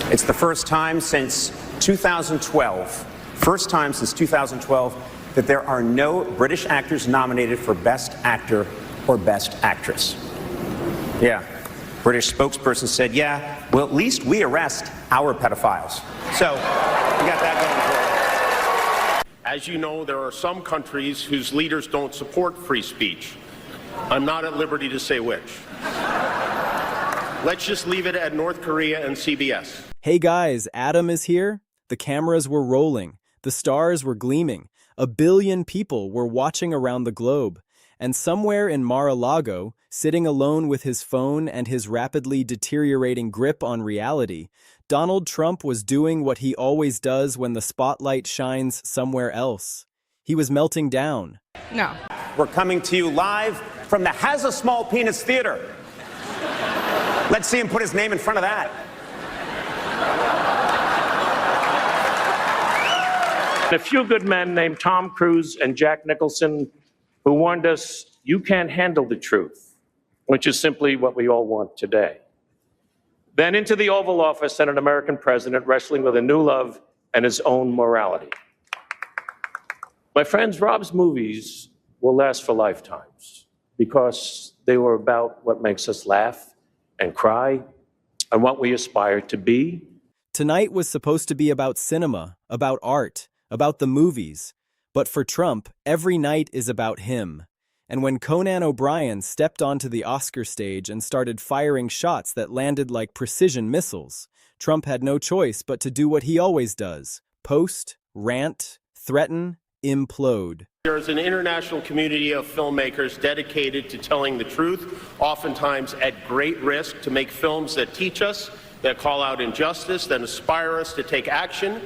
It's the first time since 2012, that there are no British actors nominated for Best Actor or Best Actress. Yeah, British spokesperson said, yeah, well, at least we arrest our pedophiles. So, we got that going for us. As you know, there are some countries whose leaders don't support free speech. I'm not at liberty to say which. Let's just leave it at North Korea and CBS. Hey guys, Adam is here. The cameras were rolling. The stars were gleaming. 1 billion people were watching around the globe. And somewhere in Mar-a-Lago, sitting alone with his phone and his rapidly deteriorating grip on reality, Donald Trump was doing what he always does when the spotlight shines somewhere else. He was melting down. No. We're coming to you live from the Has a Small Penis Theater. Let's see him put his name in front of that. A few good men named Tom Cruise and Jack Nicholson who warned us, you can't handle the truth, which is simply what we all want today. Then into the Oval Office sent an American president wrestling with a new love and his own morality. My friends, Rob's movies will last for lifetimes because they were about what makes us laugh and cry and what we aspire to be. Tonight was supposed to be about cinema, about art, about the movies. But for Trump, every night is about him. And when Conan O'Brien stepped onto the Oscar stage and started firing shots that landed like precision missiles, Trump had no choice but to do what he always does: post, rant, threaten, implode. There is an international community of filmmakers dedicated to telling the truth, oftentimes at great risk, to make films that teach us, that call out injustice, that inspire us to take action.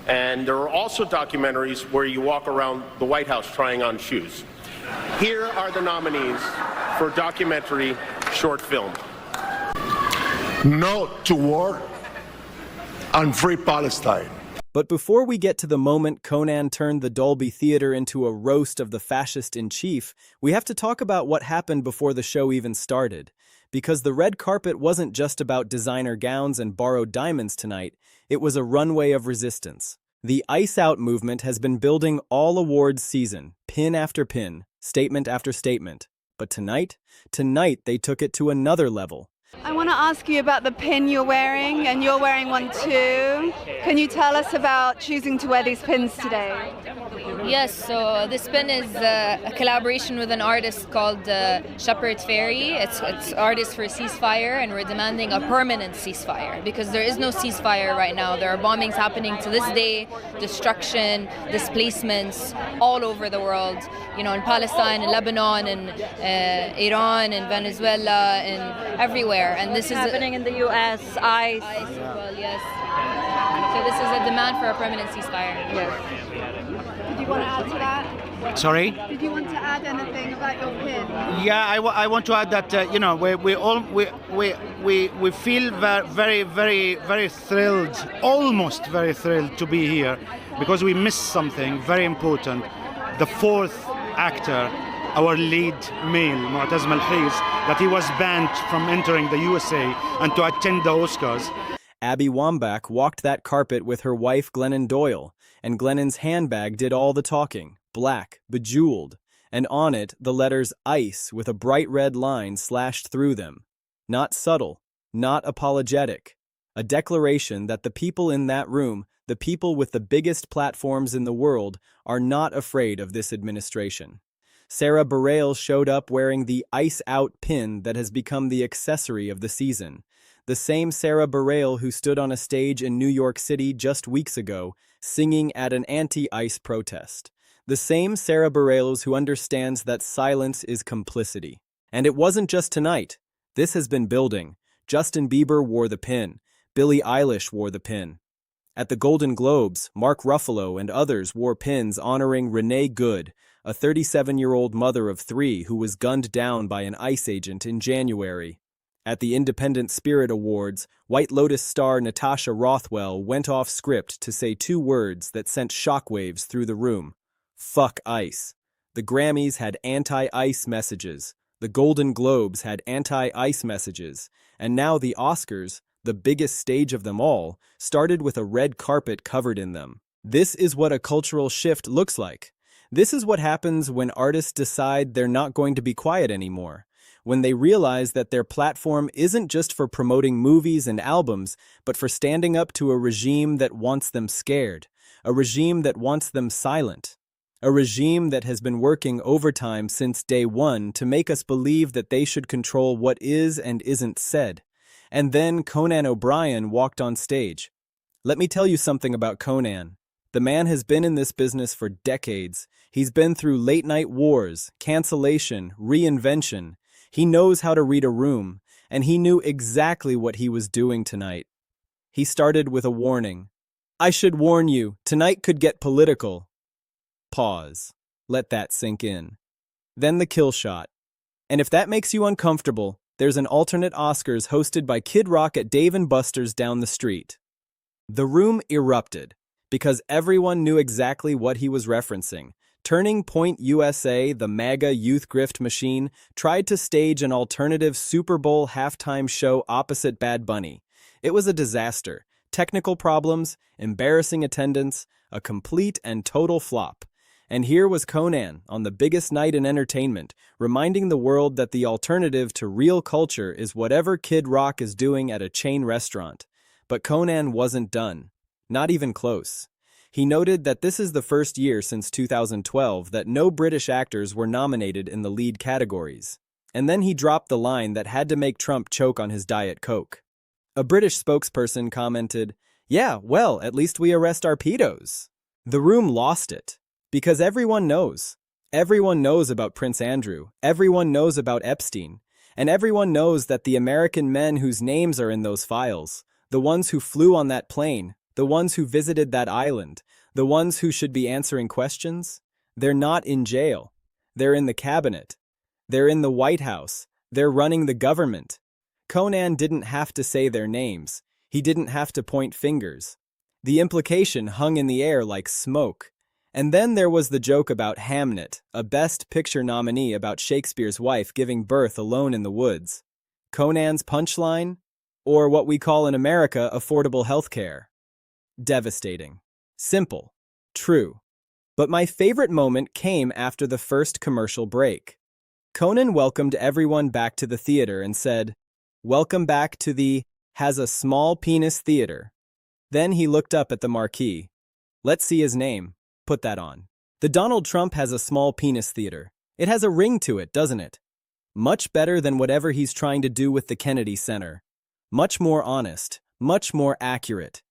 And there are also documentaries where you walk around the White House trying on shoes. Here are the nominees for documentary short film. No to war and free Palestine. But before we get to the moment Conan turned the Dolby Theater into a roast of the fascist-in-chief, we have to talk about what happened before the show even started. Because the red carpet wasn't just about designer gowns and borrowed diamonds tonight, it was a runway of resistance. The Ice Out movement has been building all awards season, pin after pin, statement after statement. But tonight they took it to another level. I want to ask you about the pin you're wearing, and you're wearing one too. Can you tell us about choosing to wear these pins today? Yes, so this pin is a collaboration with an artist called Shepard Fairey. It's Artists for Ceasefire, and we're demanding a permanent ceasefire because there is no ceasefire right now. There are bombings happening to this day, destruction, displacements all over the world. You know, in Palestine, in Lebanon, in Iran, in Venezuela, and everywhere. And this is happening in the U.S. ICE. ICE as well, yes. So this is a demand for a permanent ceasefire. Yes. Did you want to add to that? Sorry? Did you want to add anything about your pin? Yeah, I want to add that we feel very thrilled, almost very thrilled to be here, because we missed something very important. The fourth actor, our lead male, Mu'taz Malhis, that he was banned from entering the USA and to attend the Oscars. Abby Wambach walked that carpet with her wife Glennon Doyle, and Glennon's handbag did all the talking, black, bejeweled, and on it the letters ICE with a bright red line slashed through them. Not subtle, not apologetic. A declaration that the people in that room, the people with the biggest platforms in the world, are not afraid of this administration. Sara Bareilles showed up wearing the Ice Out pin that has become the accessory of the season. The same Sara Bareilles who stood on a stage in New York City just weeks ago, singing at an anti-ICE protest. The same Sara Bareilles who understands that silence is complicity. And it wasn't just tonight. This has been building. Justin Bieber wore the pin. Billie Eilish wore the pin. At the Golden Globes, Mark Ruffalo and others wore pins honoring Renee Good, a 37-year-old mother of 3 who was gunned down by an ICE agent in January. At the Independent Spirit Awards, White Lotus star Natasha Rothwell went off script to say 2 words that sent shockwaves through the room. Fuck ICE. The Grammys had anti-ICE messages. The Golden Globes had anti-ICE messages. And now the Oscars, the biggest stage of them all, started with a red carpet covered in them. This is what a cultural shift looks like. This is what happens when artists decide they're not going to be quiet anymore, when they realize that their platform isn't just for promoting movies and albums, but for standing up to a regime that wants them scared, a regime that wants them silent, a regime that has been working overtime since day one to make us believe that they should control what is and isn't said. And then Conan O'Brien walked on stage. Let me tell you something about Conan. The man has been in this business for decades. He's been through late-night wars, cancellation, reinvention. He knows how to read a room, and he knew exactly what he was doing tonight. He started with a warning. I should warn you, tonight could get political. Pause. Let that sink in. Then the kill shot. And if that makes you uncomfortable, there's an alternate Oscars hosted by Kid Rock at Dave & Buster's down the street. The room erupted, because everyone knew exactly what he was referencing. Turning Point USA, the MAGA youth grift machine, tried to stage an alternative Super Bowl halftime show opposite Bad Bunny. It was a disaster. Technical problems, embarrassing attendance, a complete and total flop. And here was Conan, on the biggest night in entertainment, reminding the world that the alternative to real culture is whatever Kid Rock is doing at a chain restaurant. But Conan wasn't done. Not even close. He noted that this is the first year since 2012 that no British actors were nominated in the lead categories. And then he dropped the line that had to make Trump choke on his Diet Coke. A British spokesperson commented, "Yeah, well, at least we arrest our pedos." The room lost it. Because everyone knows. Everyone knows about Prince Andrew. Everyone knows about Epstein. And everyone knows that the American men whose names are in those files, the ones who flew on that plane, the ones who visited that island, the ones who should be answering questions, they're not in jail. They're in the cabinet. They're in the White House. They're running the government. Conan didn't have to say their names. He didn't have to point fingers. The implication hung in the air like smoke. And then there was the joke about Hamnet, a Best Picture nominee about Shakespeare's wife giving birth alone in the woods. Conan's punchline? Or what we call in America affordable health care. Devastating. Simple. True. But my favorite moment came after the first commercial break. Conan welcomed everyone back to the theater and said, "Welcome back to the has a small penis theater." Then he looked up at the marquee. Let's see his name. Put that on. The Donald Trump has a small penis theater. It has a ring to it, doesn't it? Much better than whatever he's trying to do with the Kennedy Center. Much more honest. Much more accurate.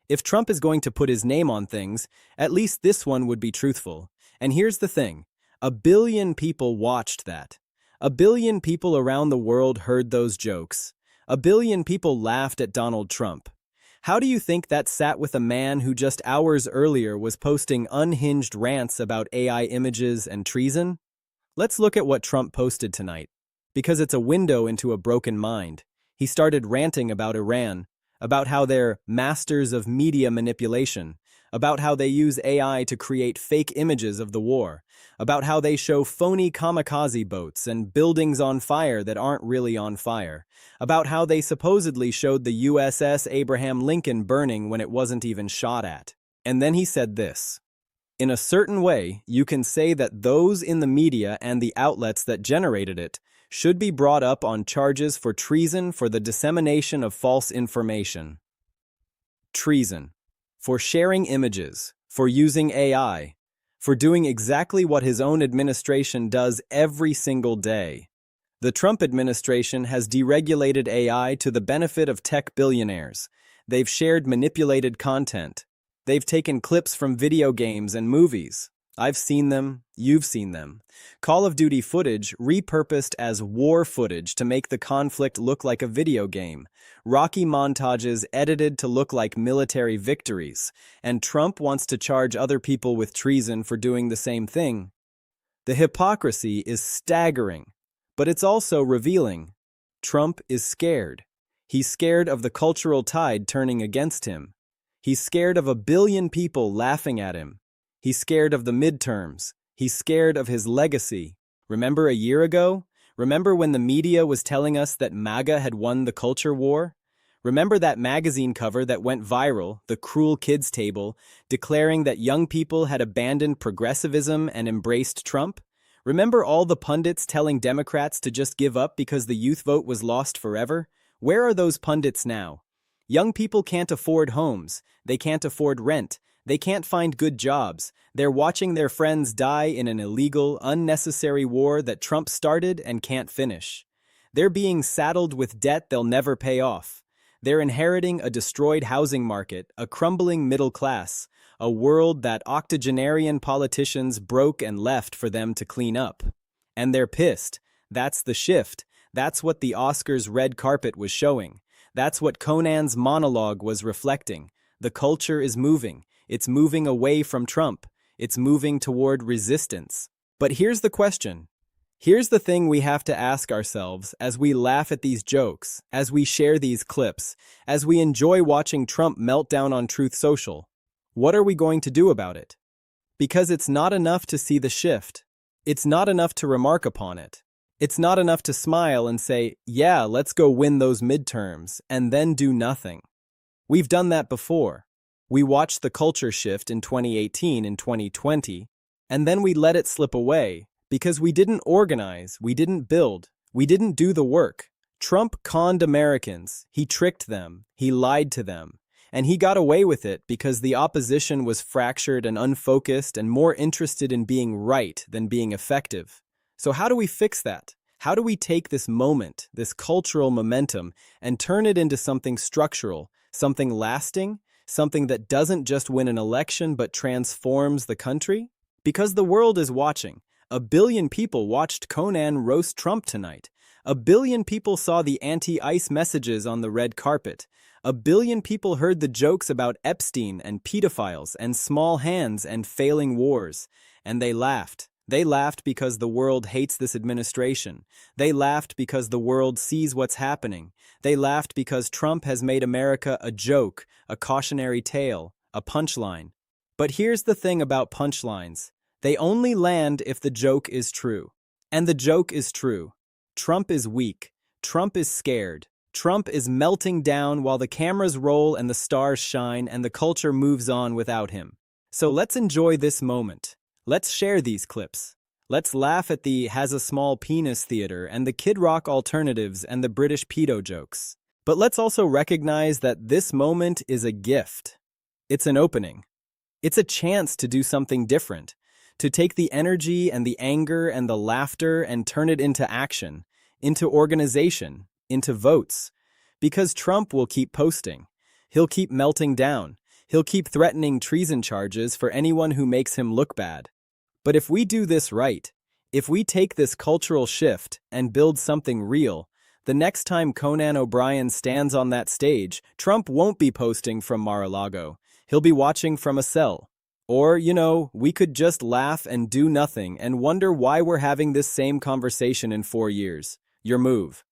If Trump is going to put his name on things, at least this one would be truthful. And here's the thing. 1 billion people watched that. 1 billion people around the world heard those jokes. 1 billion people laughed at Donald Trump. How do you think that sat with a man who just hours earlier was posting unhinged rants about AI images and treason? Let's look at what Trump posted tonight, because it's a window into a broken mind. He started ranting about Iran, about how they're masters of media manipulation, about how they use AI to create fake images of the war, about how they show phony kamikaze boats and buildings on fire that aren't really on fire, about how they supposedly showed the USS Abraham Lincoln burning when it wasn't even shot at. And then he said this. In a certain way, you can say that those in the media and the outlets that generated it should be brought up on charges for treason for the dissemination of false information. Treason. For sharing images, for using AI, for doing exactly what his own administration does every single day. The Trump administration has deregulated AI to the benefit of tech billionaires. They've shared manipulated content. They've taken clips from video games and movies. I've seen them, you've seen them. Call of Duty footage repurposed as war footage to make the conflict look like a video game. Rocky montages edited to look like military victories. And Trump wants to charge other people with treason for doing the same thing. The hypocrisy is staggering, but it's also revealing. Trump is scared. He's scared of the cultural tide turning against him. He's scared of 1 billion people laughing at him. He's scared of the midterms. He's scared of his legacy. Remember a year ago? Remember when the media was telling us that MAGA had won the culture war? Remember that magazine cover that went viral, the Cruel Kids table, declaring that young people had abandoned progressivism and embraced Trump? Remember all the pundits telling Democrats to just give up because the youth vote was lost forever? Where are those pundits now? Young people can't afford homes, they can't afford rent, they can't find good jobs. They're watching their friends die in an illegal, unnecessary war that Trump started and can't finish. They're being saddled with debt they'll never pay off. They're inheriting a destroyed housing market, a crumbling middle class, a world that octogenarian politicians broke and left for them to clean up. And they're pissed. That's the shift. That's what the Oscars' red carpet was showing. That's what Conan's monologue was reflecting. The culture is moving. It's moving away from Trump. It's moving toward resistance. But here's the question. Here's the thing we have to ask ourselves as we laugh at these jokes, as we share these clips, as we enjoy watching Trump melt down on Truth Social. What are we going to do about it? Because it's not enough to see the shift. It's not enough to remark upon it. It's not enough to smile and say, yeah, let's go win those midterms, and then do nothing. We've done that before. We watched the culture shift in 2018 and 2020, and then we let it slip away because we didn't organize, we didn't build, we didn't do the work. Trump conned Americans, he tricked them, he lied to them, and he got away with it because the opposition was fractured and unfocused and more interested in being right than being effective. So how do we fix that? How do we take this moment, this cultural momentum, and turn it into something structural, something lasting, something that doesn't just win an election but transforms the country? Because the world is watching. 1 billion people watched Conan roast Trump tonight. 1 billion people saw the anti-ICE messages on the red carpet. 1 billion people heard the jokes about Epstein and pedophiles and small hands and failing wars. And they laughed. They laughed because the world hates this administration. They laughed because the world sees what's happening. They laughed because Trump has made America a joke, a cautionary tale, a punchline. But here's the thing about punchlines. They only land if the joke is true. And the joke is true. Trump is weak. Trump is scared. Trump is melting down while the cameras roll and the stars shine and the culture moves on without him. So let's enjoy this moment. Let's share these clips. Let's laugh at the has a small penis theater and the Kid Rock alternatives and the British pedo jokes. But let's also recognize that this moment is a gift. It's an opening. It's a chance to do something different, to take the energy and the anger and the laughter and turn it into action, into organization, into votes. Because Trump will keep posting. He'll keep melting down. He'll keep threatening treason charges for anyone who makes him look bad. But if we do this right, if we take this cultural shift and build something real, the next time Conan O'Brien stands on that stage, Trump won't be posting from Mar-a-Lago. He'll be watching from a cell. Or, we could just laugh and do nothing and wonder why we're having this same conversation in 4 years. Your move.